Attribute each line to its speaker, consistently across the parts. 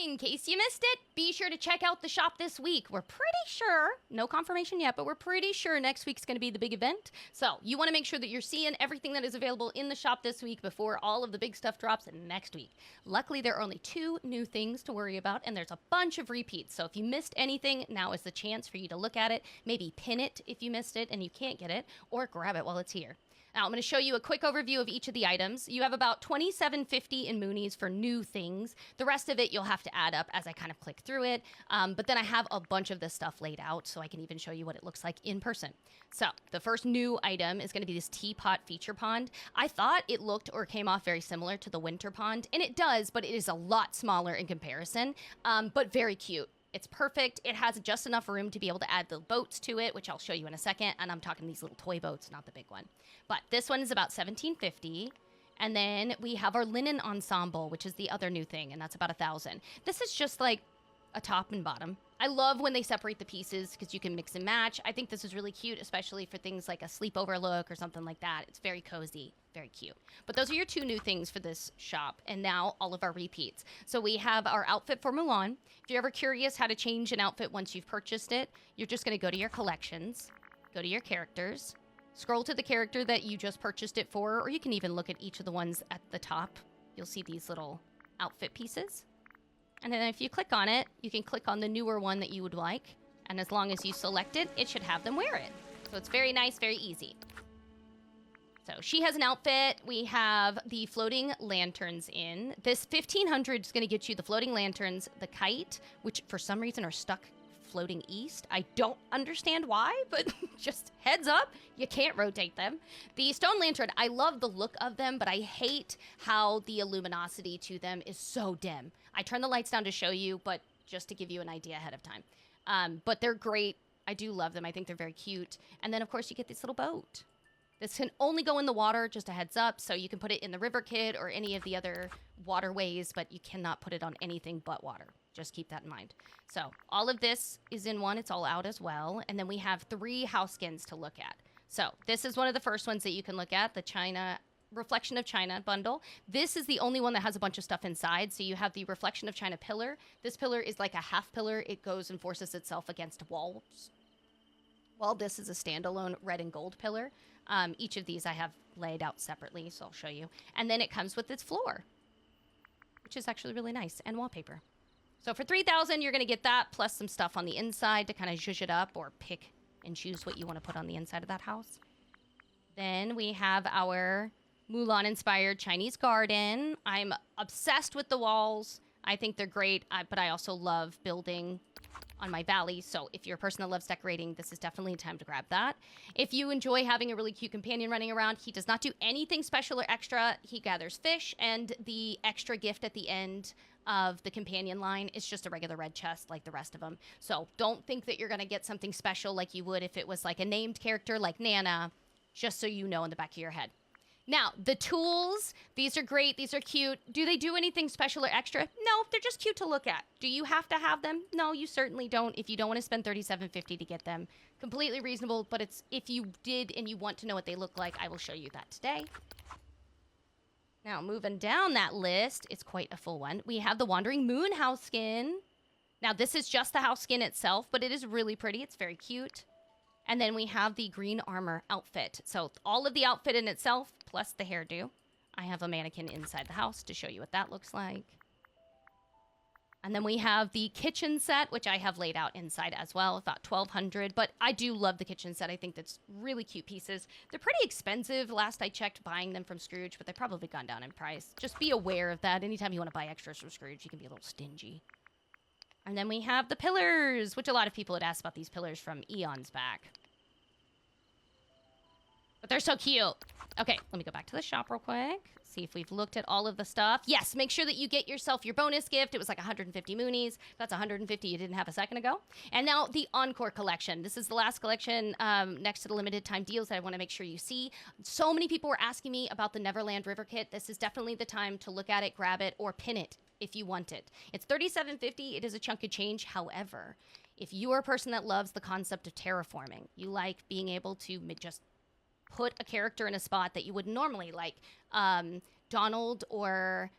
Speaker 1: in case you missed it, be sure to check out the shop this week. We're pretty sure, no confirmation yet, but we're pretty sure next week's going to be the big event. So you want to make sure that you're seeing everything that is available in the shop this week before all of the big stuff drops next week. Luckily, there are only 2 new things to worry about, and there's a bunch of repeats. So if you missed anything, now is the chance for you to look at it, maybe pin it if you missed it and you can't get it, or grab it while it's here. Now, I'm going to show you a quick overview of each of the items. You have about $27.50 in Moonies for new things. The rest of it you'll have to add up as I kind of click through it. But then I have a bunch of this stuff laid out so I can even show you what it looks like in person. So the first new item is going to be this teapot feature pond. I thought it looked or came off very similar to the winter pond, and it does, but it is a lot smaller in comparison, but very cute. It's perfect. It has just enough room to be able to add the boats to it, which I'll show you in a second. And I'm talking these little toy boats, not the big one. But this one is about $17.50. And then we have our linen ensemble, which is the other new thing, and that's about $1,000. This is just like a top and bottom. I love when they separate the pieces because you can mix and match. I think this is really cute, especially for things like a sleepover look or something like that. It's very cozy, very cute. But those are your 2 new things for this shop, and now all of our repeats. So we have our outfit for Mulan. If you're ever curious how to change an outfit once you've purchased it, you're just going to go to your collections, go to your characters, scroll to the character that you just purchased it for, or you can even look at each of the ones at the top. You'll see these little outfit pieces. And then if you click on it, you can click on the newer one that you would like. And as long as you select it, it should have them wear it. So it's very nice, very easy. So she has an outfit. We have the floating lanterns in. This 1500 is going to get you the floating lanterns, the kite, which for some reason are stuck floating east. I don't understand why, but just heads up, you can't rotate them. The stone lantern, I love the look of them, but I hate how the luminosity to them is so dim. I turn the lights down to show you, but just to give you an idea ahead of time. But they're great. I do love them. I think they're very cute. And then, of course, you get this little boat. This can only go in the water, just a heads up, so you can put it in the river kit or any of the other waterways, but you cannot put it on anything but water. Just keep that in mind. So all of this is in one. It's all out as well. And then we have 3 house skins to look at. So this is one of the first ones that you can look at, the China Reflection of China bundle. This is the only one that has a bunch of stuff inside. So you have the Reflection of China pillar. This pillar is like a half pillar. It goes and forces itself against walls. Well, this is a standalone red and gold pillar. Each of these I have laid out separately, so I'll show you. And then it comes with its floor, which is actually really nice, and wallpaper. So for $3,000, you're going to get that, plus some stuff on the inside to kind of zhuzh it up or pick and choose what you want to put on the inside of that house. Then we have our Mulan-inspired Chinese garden. I'm obsessed with the walls. I think they're great, but I also love building on my valley. So if you're a person that loves decorating, this is definitely a time to grab that. If you enjoy having a really cute companion running around, he does not do anything special or extra. He gathers fish, and the extra gift at the end of the companion line is just a regular red chest like the rest of them. So don't think that you're going to get something special like you would if it was like a named character like Nana, just so you know in the back of your head. Now, the tools, these are great. These are cute. Do they do anything special or extra? No, they're just cute to look at. Do you have to have them? No, you certainly don't if you don't want to spend $37.50 to get them. Completely reasonable, but it's if you did and you want to know what they look like, I will show you that today. Now, moving down that list, it's quite a full one. We have the Wandering Moon house skin. Now, this is just the house skin itself, but it is really pretty. It's very cute. And then we have the green armor outfit. So all of the outfit in itself, plus the hairdo. I have a mannequin inside the house to show you what that looks like. And then we have the kitchen set, which I have laid out inside as well, about $1,200. But I do love the kitchen set. I think that's really cute pieces. They're pretty expensive. Last I checked buying them from Scrooge, but they've probably gone down in price. Just be aware of that. Anytime you want to buy extras from Scrooge, you can be a little stingy. And then we have the pillars, which a lot of people had asked about these pillars from eons back. But they're so cute. Okay, let me go back to the shop real quick. See if we've looked at all of the stuff. Yes, make sure that you get yourself your bonus gift. It was like 150 Moonies. That's 150 you didn't have a second ago. And now the Encore collection. This is the last collection next to the limited time deals that I want to make sure you see. So many people were asking me about the Neverland River Kit. This is definitely the time to look at it, grab it, or pin it if you want it. It's $37.50. It is a chunk of change. However, if you are a person that loves the concept of terraforming, you like being able to just put a character in a spot that you would normally, like Donald or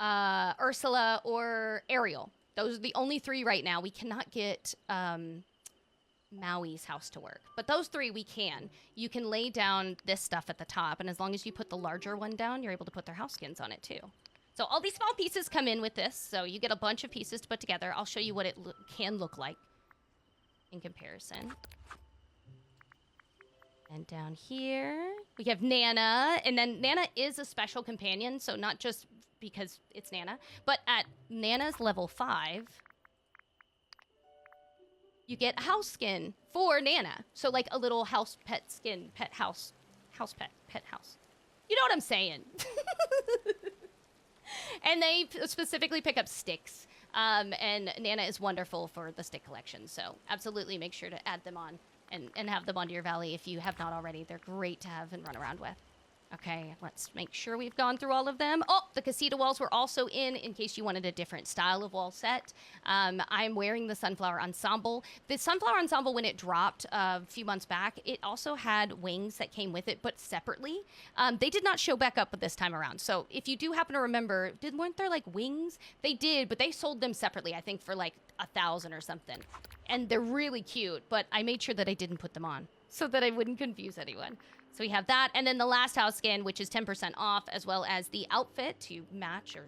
Speaker 1: Ursula, or Ariel. Those are the only 3 right now. We cannot get Maui's house to work. But those 3 we can. You can lay down this stuff at the top, and as long as you put the larger one down, you're able to put their house skins on it too. So all these small pieces come in with this, so you get a bunch of pieces to put together. I'll show you what it can look like in comparison. And down here, we have Nana, and then Nana is a special companion, so not just because it's Nana, but at Nana's level 5, you get a house skin for Nana. So like a little house pet skin, pet house house. You know what I'm saying? And they specifically pick up sticks. And Nana is wonderful for the stick collection. So absolutely make sure to add them on and have them onto your valley if you have not already. They're great to have and run around with. Okay, let's make sure we've gone through all of them. Oh, the casita walls were also in case you wanted a different style of wall set. I'm wearing the Sunflower Ensemble. The Sunflower Ensemble, when it dropped a few months back, it also had wings that came with it, but separately. They did not show back up this time around. So if you do happen to remember, weren't there like wings? They did, but they sold them separately, I think for like 1,000 or something. And they're really cute, but I made sure that I didn't put them on so that I wouldn't confuse anyone. So we have that, and then the last house skin, which is 10% off, as well as the outfit to match or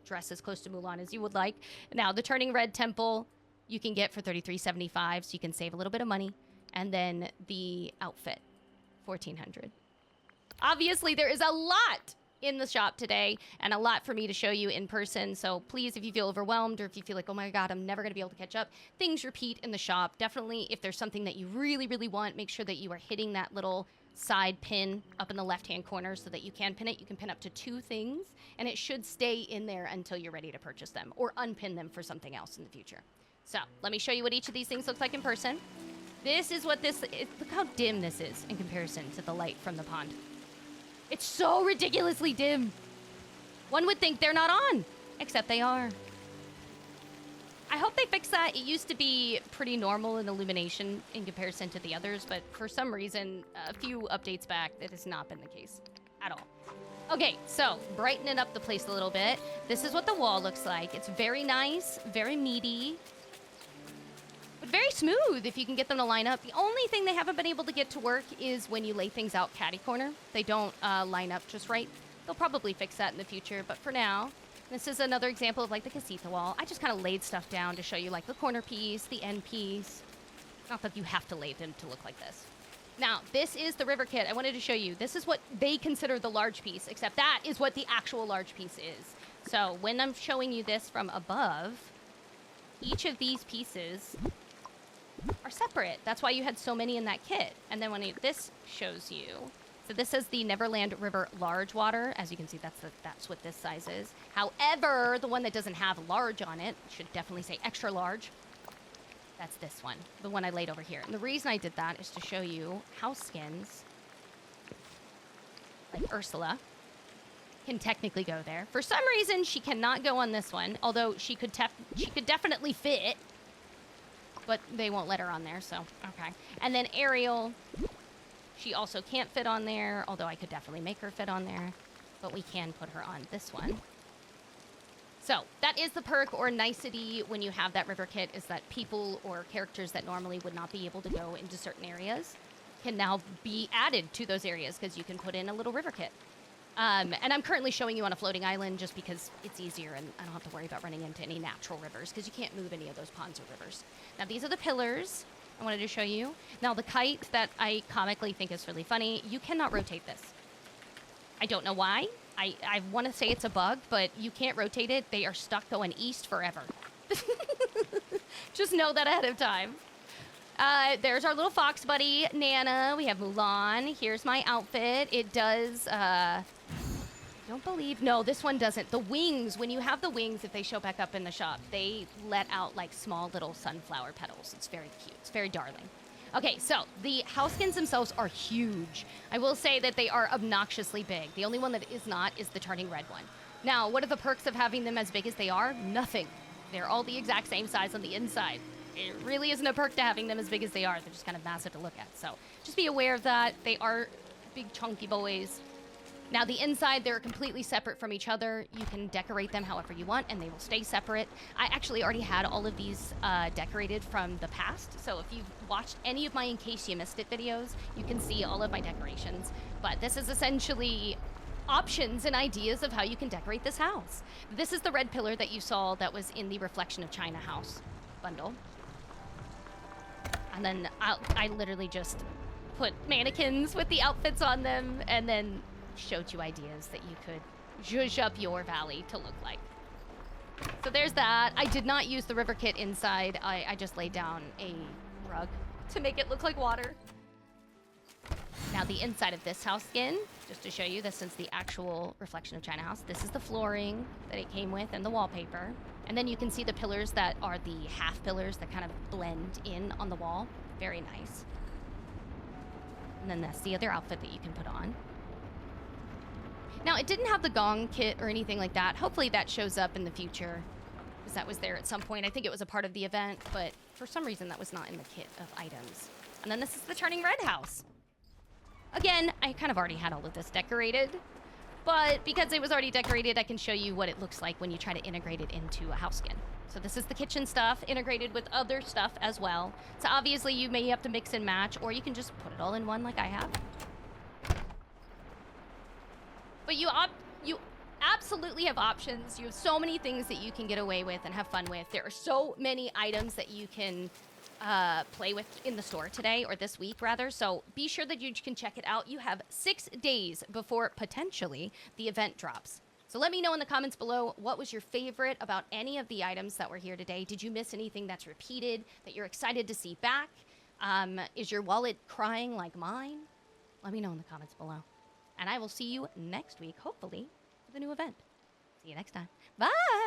Speaker 1: dress as close to Mulan as you would like. Now, the Turning Red Temple you can get for $33.75, so you can save a little bit of money. And then the outfit, $1,400. Obviously, there is a lot in the shop today, and a lot for me to show you in person. So please, if you feel overwhelmed, or if you feel like, oh my God, I'm never going to be able to catch up, things repeat in the shop. Definitely, if there's something that you really, really want, make sure that you are hitting that little side pin up in the left-hand corner so that you can pin it. You can pin up to 2 things, and it should stay in there until you're ready to purchase them or unpin them for something else in the future. So let me show you what each of these things looks like in person. This is what look how dim this is in comparison to the light from the pond. It's so ridiculously dim. One would think they're not on, except they are. I hope they fix that. It used to be pretty normal in illumination in comparison to the others, but for some reason, a few updates back, that has not been the case at all. Okay, so brightening up the place a little bit. This is what the wall looks like. It's very nice, very meaty, but very smooth if you can get them to line up. The only thing they haven't been able to get to work is when you lay things out catty corner. They don't line up just right. They'll probably fix that in the future, but for now, this is another example of like the casita wall. I just kind of laid stuff down to show you like the corner piece, the end piece. Not that you have to lay them to look like this. Now, this is the river kit. I wanted to show you. This is what they consider the large piece, except that is what the actual large piece is. So when I'm showing you this from above, each of these pieces are separate. That's why you had so many in that kit. And then when this shows you, so this is the Neverland River Large Water. As you can see, that's what this size is. However, the one that doesn't have large on it, should definitely say extra large. That's this one, the one I laid over here. And the reason I did that is to show you house skins, like Ursula, can technically go there. For some reason, she cannot go on this one, although she could definitely fit, but they won't let her on there, so okay. And then Ariel, she also can't fit on there, although I could definitely make her fit on there, but we can put her on this one. So that is the perk or nicety when you have that river kit, is that people or characters that normally would not be able to go into certain areas can now be added to those areas because you can put in a little river kit. And I'm currently showing you on a floating island just because it's easier and I don't have to worry about running into any natural rivers because you can't move any of those ponds or rivers. Now these are the pillars I wanted to show you. Now the kite that I comically think is really funny, you cannot rotate this. I don't know why. I want to say it's a bug, but you can't rotate it. They are stuck going east forever. Just know that ahead of time. There's our little fox buddy, Nana. We have Mulan. Here's my outfit. It does, don't believe, no, this one doesn't. The wings, when you have the wings, if they show back up in the shop, they let out like small little sunflower petals. It's very cute. It's very darling. Okay, so the house skins themselves are huge. I will say that they are obnoxiously big. The only one that is not is the turning red one. Now, what are the perks of having them as big as they are? Nothing. They're all the exact same size on the inside. It really isn't a perk to having them as big as they are. They're just kind of massive to look at. So just be aware of that. They are big, chunky boys. Now, the inside, they're completely separate from each other. You can decorate them however you want, and they will stay separate. I actually already had all of these decorated from the past, so if you've watched any of my In Case You Missed It videos, you can see all of my decorations. But this is essentially options and ideas of how you can decorate this house. This is the red pillar that you saw that was in the Reflection of China house bundle. And then I literally just put mannequins with the outfits on them and then showed you ideas that you could zhuzh up your valley to look like. So there's that. I did not use the river kit inside. I just laid down a rug to make it look like water. Now the inside of this house skin, just to show you, this is the actual Reflection of China house. This is the flooring that it came with and the wallpaper. And then you can see the pillars that are the half pillars that kind of blend in on the wall. Very nice. And then that's the other outfit that you can put on. Now, it didn't have the gong kit or anything like that. Hopefully that shows up in the future, because that was there at some point. I think it was a part of the event, but for some reason that was not in the kit of items. And then this is the Turning Red house. Again, I kind of already had all of this decorated, but because it was already decorated, I can show you what it looks like when you try to integrate it into a house skin. So this is the kitchen stuff integrated with other stuff as well. So obviously you may have to mix and match, or you can just put it all in one like I have. But you absolutely have options. You have so many things that you can get away with and have fun with. There are so many items that you can play with in the store today, or this week rather. So be sure that you can check it out. You have 6 days before potentially the event drops. So let me know in the comments below, what was your favorite about any of the items that were here today? Did you miss anything that's repeated that you're excited to see back? Is your wallet crying like mine? Let me know in the comments below. And I will see you next week, hopefully, with a new event. See you next time. Bye!